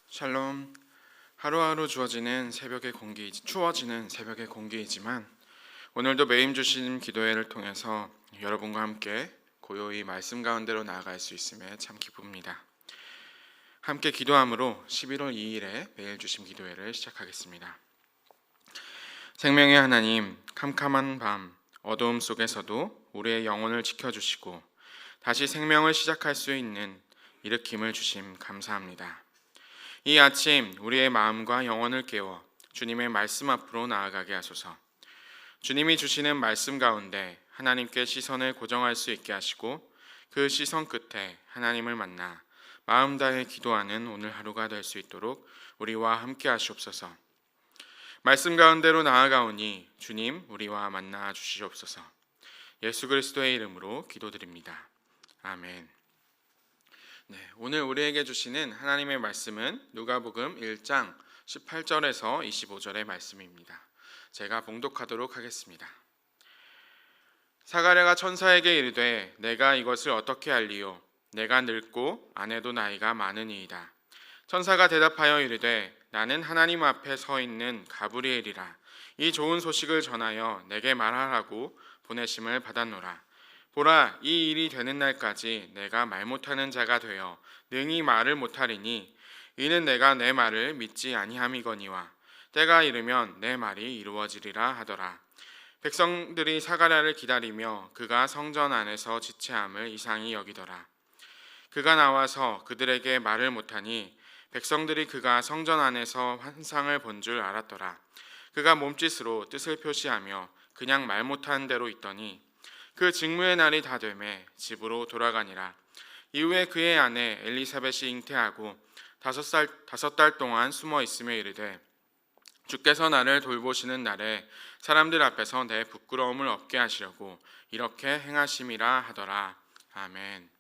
샬롬. 하루하루 추워지는 새벽의 공기이지만 오늘도 매임 주신 기도회를 통해서 여러분과 함께 고요히 말씀 가운데로 나아갈 수 있음에 참 기쁩니다. 함께 기도함으로 11월 2일에 매일 주심 기도회를 시작하겠습니다. 생명의 하나님, 캄캄한 밤 어두움 속에서도 우리의 영혼을 지켜주시고 다시 생명을 시작할 수 있는 일으킴을 주심 감사합니다. 이 아침 우리의 마음과 영혼을 깨워 주님의 말씀 앞으로 나아가게 하소서. 주님이 주시는 말씀 가운데 하나님께 시선을 고정할 수 있게 하시고 그 시선 끝에 하나님을 만나 마음 다해 기도하는 오늘 하루가 될 수 있도록 우리와 함께 하시옵소서. 말씀 가운데로 나아가오니 주님 우리와 만나 주시옵소서. 예수 그리스도의 이름으로 기도드립니다. 아멘. 오늘 우리에게 주시는 하나님의 말씀은 누가복음 1장 18절에서 25절의 말씀입니다. 제가 봉독하도록 하겠습니다. 사가랴가 천사에게 이르되 내가 이것을 어떻게 알리요? 내가 늙고 아내도 나이가 많으니이다. 천사가 대답하여 이르되 나는 하나님 앞에 서 있는 가브리엘이라. 이 좋은 소식을 전하여 내게 말하라고 보내심을 받았노라. 보라, 이 일이 되는 날까지 내가 말 못하는 자가 되어 능히 말을 못하리니 이는 내가 내 말을 믿지 아니함이거니와 때가 이르면 내 말이 이루어지리라 하더라. 백성들이 사가랴를 기다리며 그가 성전 안에서 지체함을 이상히 여기더라. 그가 나와서 그들에게 말을 못하니 백성들이 그가 성전 안에서 환상을 본 줄 알았더라. 그가 몸짓으로 뜻을 표시하며 그냥 말 못하는 대로 있더니 그 직무의 날이 다 되매 집으로 돌아가니라. 이후에 그의 아내 엘리사벳이 잉태하고 5달 동안 숨어 있으며 이르되 주께서 나를 돌보시는 날에 사람들 앞에서 내 부끄러움을 없게 하시려고 이렇게 행하심이라 하더라. 아멘.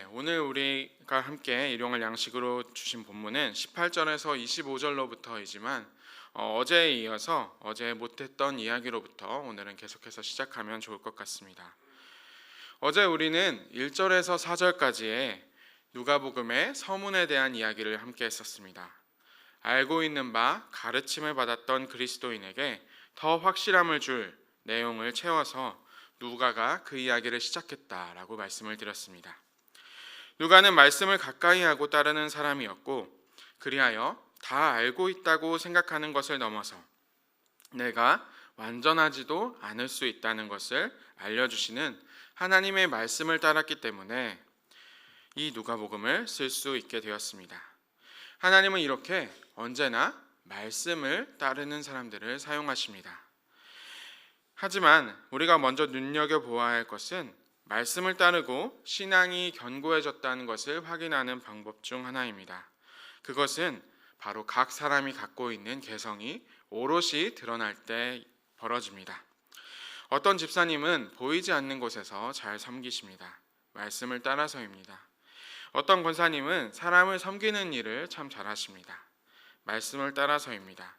오늘 우리가 함께 일용할 양식으로 주신 본문은 18절에서 25절로부터이지만 어제에 이어서 어제 못했던 이야기로부터 오늘은 계속해서 시작하면 좋을 것 같습니다. 어제 우리는 1절에서 4절까지의 누가복음의 서문에 대한 이야기를 함께 했었습니다. 알고 있는 바 가르침을 받았던 그리스도인에게 더 확실함을 줄 내용을 채워서 누가가 그 이야기를 시작했다라고 말씀을 드렸습니다. 누가는 말씀을 가까이 하고 따르는 사람이었고 그리하여 다 알고 있다고 생각하는 것을 넘어서 내가 완전하지도 않을 수 있다는 것을 알려주시는 하나님의 말씀을 따랐기 때문에 이 누가복음을 쓸 수 있게 되었습니다. 하나님은 이렇게 언제나 말씀을 따르는 사람들을 사용하십니다. 하지만 우리가 먼저 눈여겨보아야 할 것은 말씀을 따르고 신앙이 견고해졌다는 것을 확인하는 방법 중 하나입니다. 그것은 바로 각 사람이 갖고 있는 개성이 오롯이 드러날 때 벌어집니다. 어떤 집사님은 보이지 않는 곳에서 잘 섬기십니다. 말씀을 따라서입니다. 어떤 권사님은 사람을 섬기는 일을 참 잘하십니다. 말씀을 따라서입니다.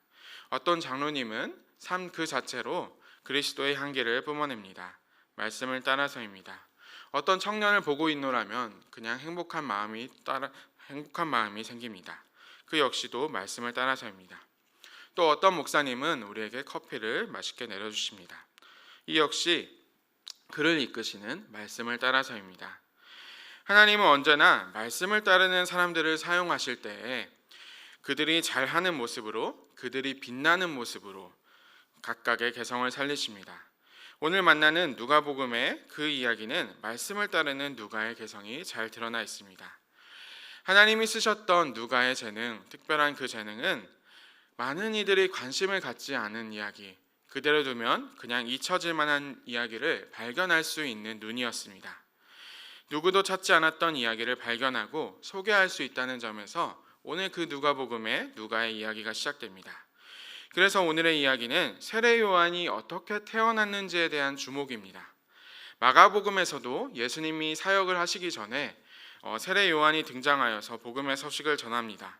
어떤 장로님은 삶 그 자체로 그리스도의 향기를 뿜어냅니다. 말씀을 따라서입니다. 어떤 청년을 보고 있노라면 그냥 행복한 마음이 생깁니다. 그 역시도 말씀을 따라서입니다. 또 어떤 목사님은 우리에게 커피를 맛있게 내려주십니다. 이 역시 그를 이끄시는 말씀을 따라서입니다. 하나님은 언제나 말씀을 따르는 사람들을 사용하실 때에 그들이 잘하는 모습으로, 그들이 빛나는 모습으로 각각의 개성을 살리십니다. 오늘 만나는 누가복음의 그 이야기는 말씀을 따르는 누가의 개성이 잘 드러나 있습니다. 하나님이 쓰셨던 누가의 재능, 특별한 그 재능은 많은 이들이 관심을 갖지 않은 이야기, 그대로 두면 그냥 잊혀질 만한 이야기를 발견할 수 있는 눈이었습니다. 누구도 찾지 않았던 이야기를 발견하고 소개할 수 있다는 점에서 오늘 그 누가복음의 누가의 이야기가 시작됩니다. 그래서 오늘의 이야기는 세례 요한이 어떻게 태어났는지에 대한 주목입니다. 마가복음에서도 예수님이 사역을 하시기 전에 세례 요한이 등장하여서 복음의 소식을 전합니다.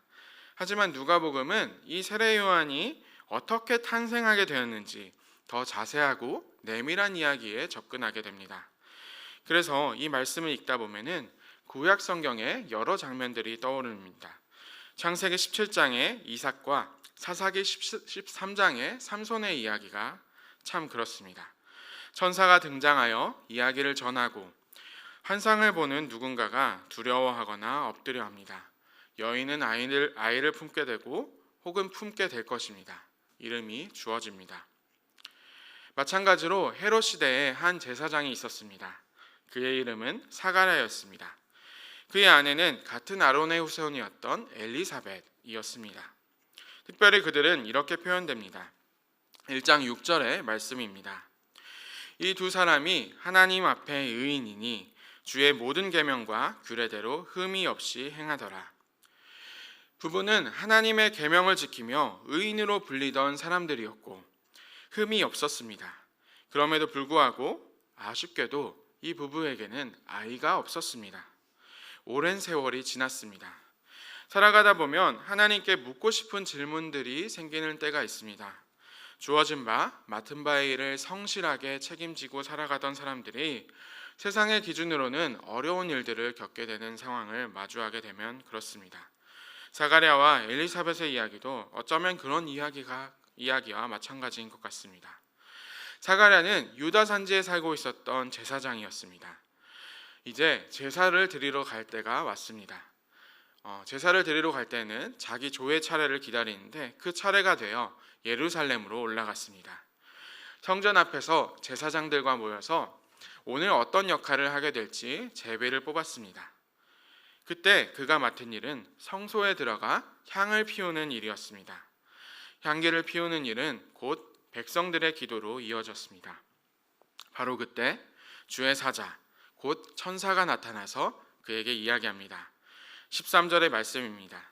하지만 누가복음은 이 세례 요한이 어떻게 탄생하게 되었는지 더 자세하고 내밀한 이야기에 접근하게 됩니다. 그래서 이 말씀을 읽다 보면은 구약 성경의 여러 장면들이 떠오릅니다. 창세기 17장의 이삭과 사사기 13장의 삼손의 이야기가 참 그렇습니다. 천사가 등장하여 이야기를 전하고 환상을 보는 누군가가 두려워하거나 엎드려 합니다. 여인은 아이를 품게 되고 혹은 품게 될 것입니다. 이름이 주어집니다. 마찬가지로 헤롯 시대에 한 제사장이 있었습니다. 그의 이름은 사가랴였습니다. 그의 아내는 같은 아론의 후손이었던 엘리사벳이었습니다. 특별히 그들은 이렇게 표현됩니다. 1장 6절의 말씀입니다. 이 두 사람이 하나님 앞에 의인이니 주의 모든 계명과 규례대로 흠이 없이 행하더라. 부부는 하나님의 계명을 지키며 의인으로 불리던 사람들이었고 흠이 없었습니다. 그럼에도 불구하고 아쉽게도 이 부부에게는 아이가 없었습니다. 오랜 세월이 지났습니다. 살아가다 보면 하나님께 묻고 싶은 질문들이 생기는 때가 있습니다. 주어진 바, 맡은 바의 일을 성실하게 책임지고 살아가던 사람들이 세상의 기준으로는 어려운 일들을 겪게 되는 상황을 마주하게 되면 그렇습니다. 사가랴와 엘리사벳의 이야기도 어쩌면 그런 이야기와 마찬가지인 것 같습니다. 사가랴는 유다 산지에 살고 있었던 제사장이었습니다. 이제 제사를 드리러 갈 때가 왔습니다. 제사를 드리러 갈 때는 자기 조의 차례를 기다리는데 그 차례가 되어 예루살렘으로 올라갔습니다. 성전 앞에서 제사장들과 모여서 오늘 어떤 역할을 하게 될지 제비를 뽑았습니다. 그때 그가 맡은 일은 성소에 들어가 향을 피우는 일이었습니다. 향기를 피우는 일은 곧 백성들의 기도로 이어졌습니다. 바로 그때 주의 사자, 곧 천사가 나타나서 그에게 이야기합니다. 13절의 말씀입니다.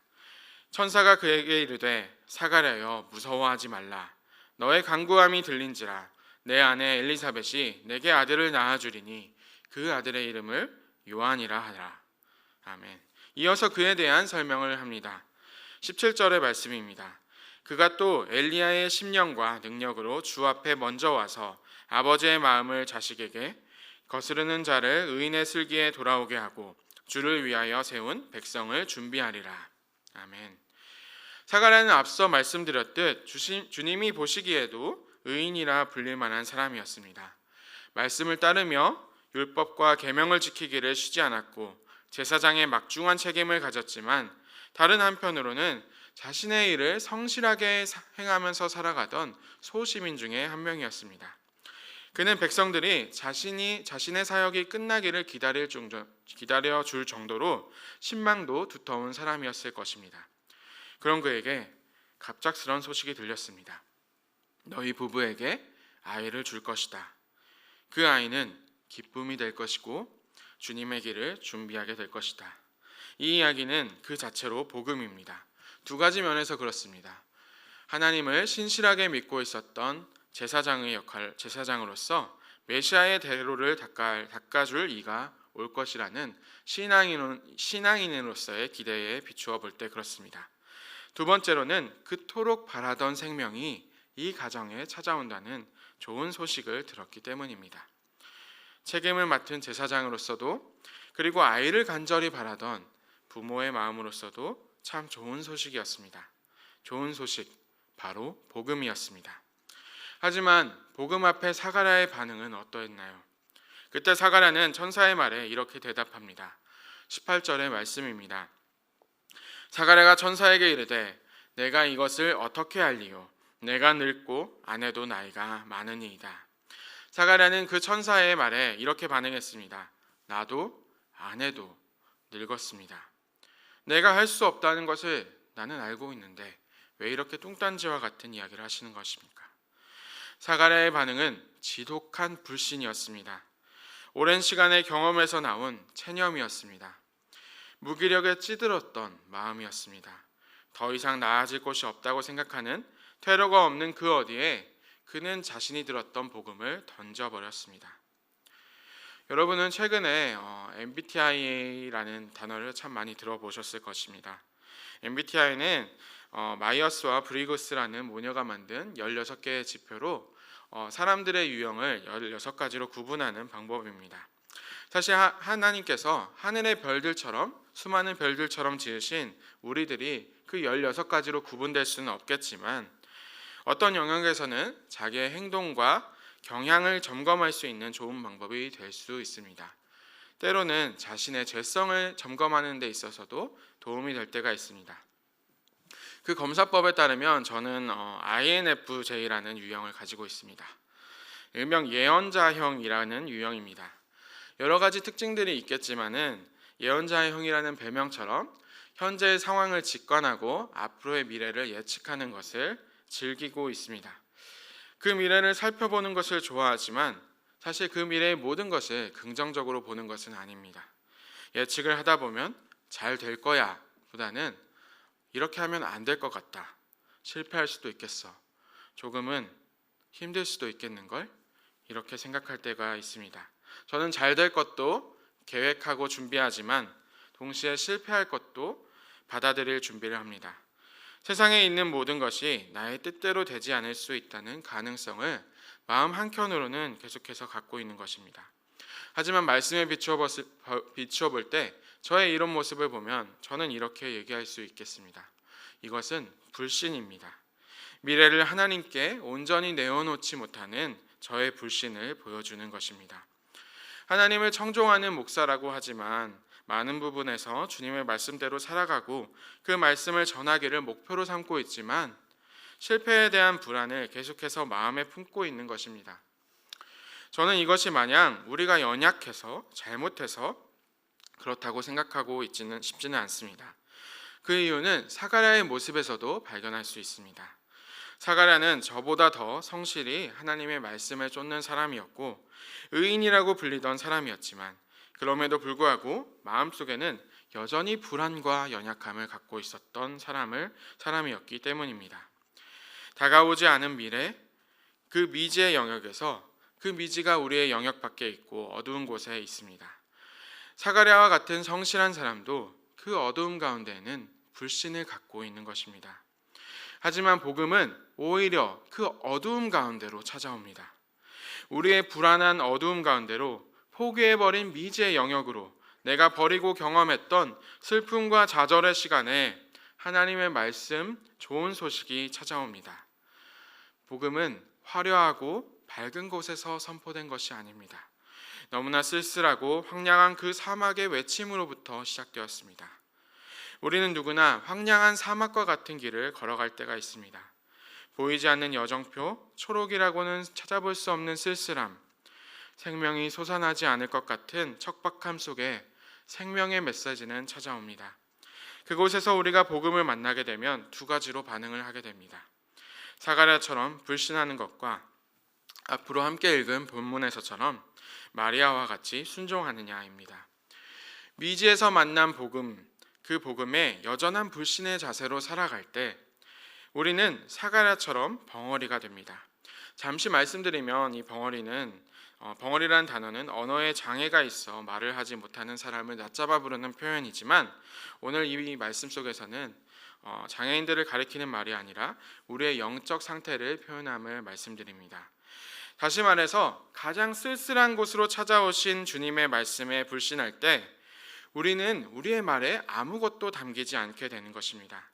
천사가 그에게 이르되 사가랴여 무서워하지 말라. 너의 간구함이 들린지라. 내 아내 엘리사벳이 내게 아들을 낳아주리니 그 아들의 이름을 요한이라 하라. 아멘. 이어서 그에 대한 설명을 합니다. 17절의 말씀입니다. 그가 또 엘리야의 심령과 능력으로 주 앞에 먼저 와서 아버지의 마음을 자식에게 거스르는 자를 의인의 슬기에 돌아오게 하고 주를 위하여 세운 백성을 준비하리라. 아멘. 사가랴는 앞서 말씀드렸듯 주님이 보시기에도 의인이라 불릴 만한 사람이었습니다. 말씀을 따르며 율법과 계명을 지키기를 쉬지 않았고 제사장의 막중한 책임을 가졌지만 다른 한편으로는 자신의 일을 성실하게 행하면서 살아가던 소시민 중에 한 명이었습니다. 그는 백성들이 자신의 사역이 끝나기를 기다려 줄 정도로 신망도 두터운 사람이었을 것입니다. 그런 그에게 갑작스런 소식이 들렸습니다. 너희 부부에게 아이를 줄 것이다. 그 아이는 기쁨이 될 것이고 주님의 길을 준비하게 될 것이다. 이 이야기는 그 자체로 복음입니다. 두 가지 면에서 그렇습니다. 하나님을 신실하게 믿고 있었던 제사장으로서 메시아의 대로를 닦아줄 이가 올 것이라는 신앙인으로서의 기대에 비추어 볼 때 그렇습니다. 두 번째로는 그토록 바라던 생명이 이 가정에 찾아온다는 좋은 소식을 들었기 때문입니다. 책임을 맡은 제사장으로서도 그리고 아이를 간절히 바라던 부모의 마음으로서도 참 좋은 소식이었습니다. 좋은 소식, 바로 복음이었습니다. 하지만 복음 앞에 사가랴의 반응은 어떠했나요? 그때 사가랴는 천사의 말에 이렇게 대답합니다. 18절의 말씀입니다. 사가랴가 천사에게 이르되 내가 이것을 어떻게 알리요? 내가 늙고 아내도 나이가 많으니이다. 사가랴는 그 천사의 말에 이렇게 반응했습니다. 나도 아내도 늙었습니다. 내가 할 수 없다는 것을 나는 알고 있는데 왜 이렇게 뚱딴지와 같은 이야기를 하시는 것입니까? 사가랴의 반응은 지독한 불신이었습니다. 오랜 시간의 경험에서 나온 체념이었습니다. 무기력에 찌들었던 마음이었습니다. 더 이상 나아질 곳이 없다고 생각하는 퇴로가 없는 그 어디에 그는 자신이 들었던 복음을 던져버렸습니다. 여러분은 최근에 MBTI라는 단어를 참 많이 들어보셨을 것입니다. MBTI는 마이어스와 브리구스라는 모녀가 만든 16개의 지표로 사람들의 유형을 16가지로 구분하는 방법입니다. 사실 하나님께서 하늘의 별들처럼 수많은 별들처럼 지으신 우리들이 그 16가지로 구분될 수는 없겠지만 어떤 영역에서는 자기의 행동과 경향을 점검할 수 있는 좋은 방법이 될 수 있습니다. 때로는 자신의 죄성을 점검하는 데 있어서도 도움이 될 때가 있습니다. 그 검사법에 따르면 저는 INFJ라는 유형을 가지고 있습니다. 일명 예언자형이라는 유형입니다. 여러 가지 특징들이 있겠지만은 예언자형이라는 별명처럼 현재의 상황을 직관하고 앞으로의 미래를 예측하는 것을 즐기고 있습니다. 그 미래를 살펴보는 것을 좋아하지만 사실 그 미래의 모든 것을 긍정적으로 보는 것은 아닙니다. 예측을 하다 보면 잘 될 거야 보다는 이렇게 하면 안 될 것 같다. 실패할 수도 있겠어. 조금은 힘들 수도 있겠는걸? 이렇게 생각할 때가 있습니다. 저는 잘 될 것도 계획하고 준비하지만 동시에 실패할 것도 받아들일 준비를 합니다. 세상에 있는 모든 것이 나의 뜻대로 되지 않을 수 있다는 가능성을 마음 한켠으로는 계속해서 갖고 있는 것입니다. 하지만 말씀에 비추어 볼 때 저의 이런 모습을 보면 저는 이렇게 얘기할 수 있겠습니다. 이것은 불신입니다. 미래를 하나님께 온전히 내어놓지 못하는 저의 불신을 보여주는 것입니다. 하나님을 청종하는 목사라고 하지만 많은 부분에서 주님의 말씀대로 살아가고 그 말씀을 전하기를 목표로 삼고 있지만 실패에 대한 불안을 계속해서 마음에 품고 있는 것입니다. 저는 이것이 마냥 우리가 연약해서 잘못해서 그렇다고 생각하고 싶지는 않습니다. 그 이유는 사가랴의 모습에서도 발견할 수 있습니다. 사가랴는 저보다 더 성실히 하나님의 말씀을 쫓는 사람이었고 의인이라고 불리던 사람이었지만 그럼에도 불구하고 마음속에는 여전히 불안과 연약함을 갖고 있었던 사람이었기 때문입니다. 다가오지 않은 미래, 그 미지의 영역에서 그 미지가 우리의 영역 밖에 있고 어두운 곳에 있습니다. 사가랴와 같은 성실한 사람도 그 어두움 가운데에는 불신을 갖고 있는 것입니다. 하지만 복음은 오히려 그 어두움 가운데로 찾아옵니다. 우리의 불안한 어두움 가운데로 포기해버린 미지의 영역으로 내가 버리고 경험했던 슬픔과 좌절의 시간에 하나님의 말씀, 좋은 소식이 찾아옵니다. 복음은 화려하고 밝은 곳에서 선포된 것이 아닙니다. 너무나 쓸쓸하고 황량한 그 사막의 외침으로부터 시작되었습니다. 우리는 누구나 황량한 사막과 같은 길을 걸어갈 때가 있습니다. 보이지 않는 여정표, 초록이라고는 찾아볼 수 없는 쓸쓸함, 생명이 솟아나지 않을 것 같은 척박함 속에 생명의 메시지는 찾아옵니다. 그곳에서 우리가 복음을 만나게 되면 두 가지로 반응을 하게 됩니다. 사가랴처럼 불신하는 것과 앞으로 함께 읽은 본문에서처럼 마리아와 같이 순종하느냐입니다. 미지에서 만난 복음, 그 복음에 여전한 불신의 자세로 살아갈 때 우리는 사가랴처럼 벙어리가 됩니다. 잠시 말씀드리면 이 벙어리라는 단어는 언어에 장애가 있어 말을 하지 못하는 사람을 낮잡아 부르는 표현이지만 오늘 이 말씀 속에서는 장애인들을 가리키는 말이 아니라 우리의 영적 상태를 표현함을 말씀드립니다. 다시 말해서 가장 쓸쓸한 곳으로 찾아오신 주님의 말씀에 불신할 때 우리는 우리의 말에 아무것도 담기지 않게 되는 것입니다.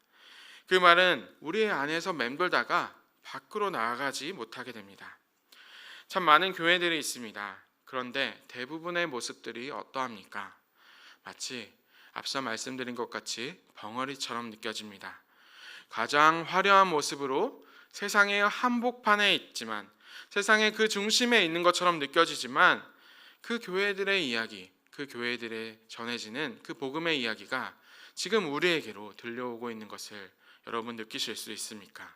그 말은 우리의 안에서 맴돌다가 밖으로 나아가지 못하게 됩니다. 참 많은 교회들이 있습니다. 그런데 대부분의 모습들이 어떠합니까? 마치 앞서 말씀드린 것 같이 벙어리처럼 느껴집니다. 가장 화려한 모습으로 세상의 한복판에 있지만 세상의 그 중심에 있는 것처럼 느껴지지만 그 교회들의 이야기, 그 교회들에 전해지는 그 복음의 이야기가 지금 우리에게로 들려오고 있는 것을 여러분 느끼실 수 있습니까?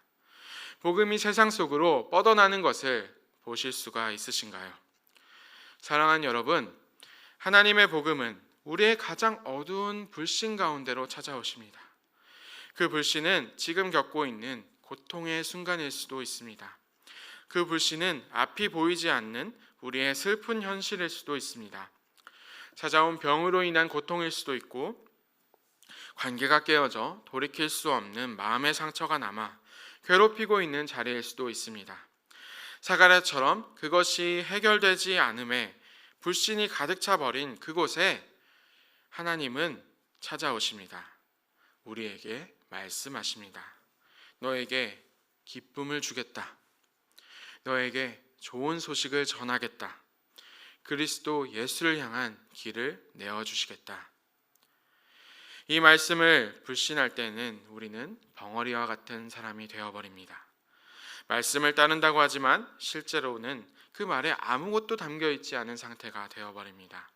복음이 세상 속으로 뻗어나는 것을 보실 수가 있으신가요? 사랑하는 여러분, 하나님의 복음은 우리의 가장 어두운 불신 가운데로 찾아오십니다. 그 불신은 지금 겪고 있는 고통의 순간일 수도 있습니다. 그 불신은 앞이 보이지 않는 우리의 슬픈 현실일 수도 있습니다. 찾아온 병으로 인한 고통일 수도 있고 관계가 깨어져 돌이킬 수 없는 마음의 상처가 남아 괴롭히고 있는 자리일 수도 있습니다. 사가랴처럼 그것이 해결되지 않음에 불신이 가득 차 버린 그곳에 하나님은 찾아오십니다. 우리에게 말씀하십니다. 너에게 기쁨을 주겠다. 너에게 좋은 소식을 전하겠다. 그리스도 예수를 향한 길을 내어주시겠다. 이 말씀을 불신할 때는 우리는 벙어리와 같은 사람이 되어버립니다. 말씀을 따른다고 하지만 실제로는 그 말에 아무것도 담겨있지 않은 상태가 되어버립니다.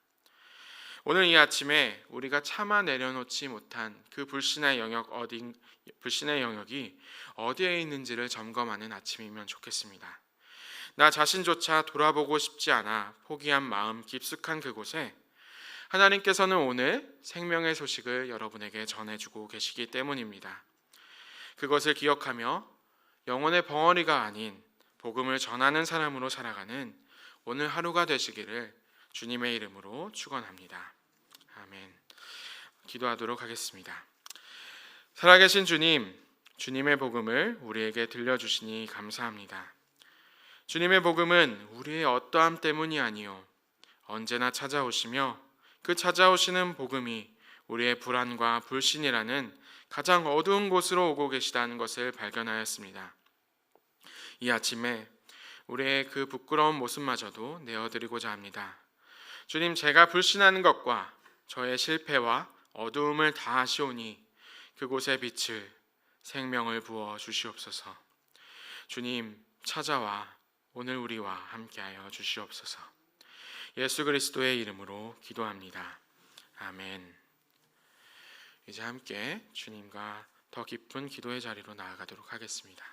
오늘 이 아침에 우리가 차마 내려놓지 못한 그 불신의 영역이 어디에 있는지를 점검하는 아침이면 좋겠습니다. 나 자신조차 돌아보고 싶지 않아 포기한 마음 깊숙한 그곳에 하나님께서는 오늘 생명의 소식을 여러분에게 전해주고 계시기 때문입니다. 그것을 기억하며 영혼의 벙어리가 아닌 복음을 전하는 사람으로 살아가는 오늘 하루가 되시기를 주님의 이름으로 축원합니다. 아멘. 기도하도록 하겠습니다. 살아계신 주님, 주님의 복음을 우리에게 들려주시니 감사합니다. 주님의 복음은 우리의 어떠함 때문이 아니요 언제나 찾아오시며 그 찾아오시는 복음이 우리의 불안과 불신이라는 가장 어두운 곳으로 오고 계시다는 것을 발견하였습니다. 이 아침에 우리의 그 부끄러운 모습마저도 내어드리고자 합니다. 주님, 제가 불신하는 것과 저의 실패와 어두움을 다 아시오니 그곳에 빛을, 생명을 부어 주시옵소서. 주님, 찾아와 오늘 우리와 함께하여 주시옵소서. 예수 그리스도의 이름으로 기도합니다. 아멘. 이제 함께 주님과 더 깊은 기도의 자리로 나아가도록 하겠습니다.